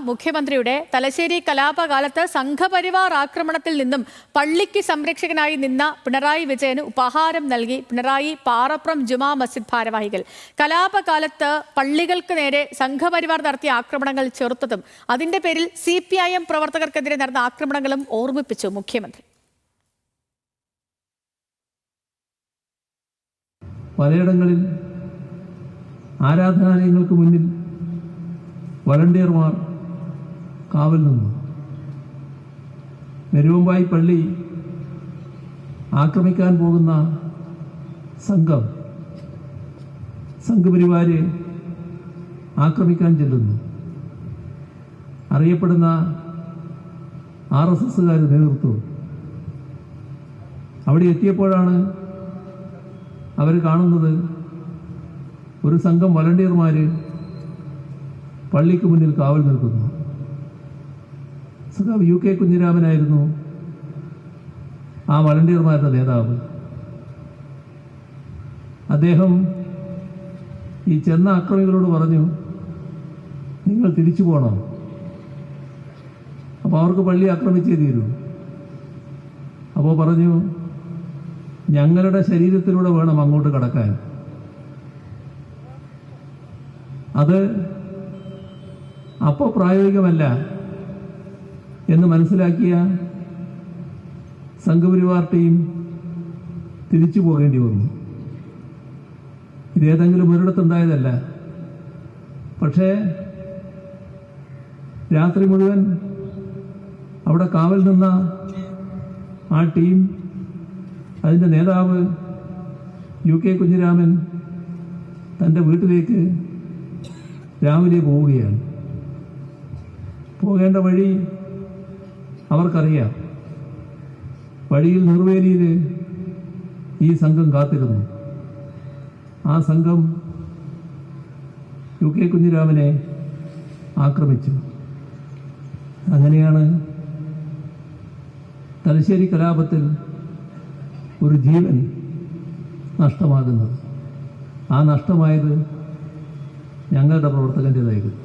മുഖ്യമന്ത്രിയുടെ തലശ്ശേരി കലാപകാലത്ത് സംഘപരിവാർ ആക്രമണത്തിൽ നിന്നും പള്ളിക്ക് സംരക്ഷകനായി നിന്ന പിണറായി വിജയന് ഉപഹാരം നൽകി പിണറായി പാറപ്രം ജുമാ മസ്ജിദ് ഭാരവാഹികൾ. കലാപകാലത്ത് പള്ളികൾക്ക് നേരെ സംഘപരിവാർ നടത്തിയ ആക്രമണങ്ങൾ ചെറുത്തതും അതിന്റെ പേരിൽ CPIM പ്രവർത്തകർക്കെതിരെ നടന്ന ആക്രമണങ്ങളും ഓർമ്മിപ്പിച്ചു മുഖ്യമന്ത്രി. പലയിടങ്ങളിൽ ആരാധനാലയങ്ങൾക്ക് മുന്നിൽ വളണ്ടിയർമാർ കാവൽ നിന്നു. നെരുവമ്പായി പള്ളി ആക്രമിക്കാൻ പോകുന്ന സംഘപരിവാര് ആക്രമിക്കാൻ ചെല്ലുന്നു. അറിയപ്പെടുന്ന RSSകാർ നേതൃത്വം അവിടെ എത്തിയപ്പോഴാണ് അവർ കാണുന്നത് ഒരു സംഘം വളണ്ടിയർമാര് പള്ളിക്ക് മുന്നിൽ കാവൽ നിൽക്കുന്നു. സഖാവ് UK കുഞ്ഞിരാമനായിരുന്നു ആ വളണ്ടിയർമാരുടെ നേതാവ്. അദ്ദേഹം ഈ ചെന്ന അക്രമികളോട് പറഞ്ഞു, നിങ്ങൾ തിരിച്ചു പോകണം. അപ്പോൾ അവർക്ക് പള്ളി ആക്രമിച്ചേ തീരൂ. അപ്പോൾ പറഞ്ഞു, ഞങ്ങളുടെ ശരീരത്തിലൂടെ വേണം അങ്ങോട്ട് കടക്കാൻ. അത് അപ്പോൾ പ്രായോഗികമല്ല എന്ന് മനസ്സിലാക്കിയ സംഘപരിവാർ ടീം തിരിച്ചു പോകേണ്ടി വന്നു. ഇതേതെങ്കിലും ഒരിടത്തുണ്ടായതല്ല. പക്ഷേ രാത്രി മുഴുവൻ അവിടെ കാവൽ നിന്ന ആ ടീം, അതിൻ്റെ നേതാവ് UK കുഞ്ഞിരാമൻ തൻ്റെ വീട്ടിലേക്ക് രാവിലെ പോവുകയാണ്. പോകേണ്ട വഴി അവർക്കറിയാം. വഴിയിൽ നിർവേലിയിൽ ഈ സംഘം കാത്തിരുന്നു. ആ സംഘം UK കുഞ്ഞിരാമനെ ആക്രമിച്ചു. അങ്ങനെയാണ് തലശ്ശേരി കലാപത്തിൽ ഒരു ജീവൻ നഷ്ടമാകുന്നത്. ആ നഷ്ടമായത് ഞങ്ങളുടെ പ്രവർത്തകൻ്റെതായിരുന്നു.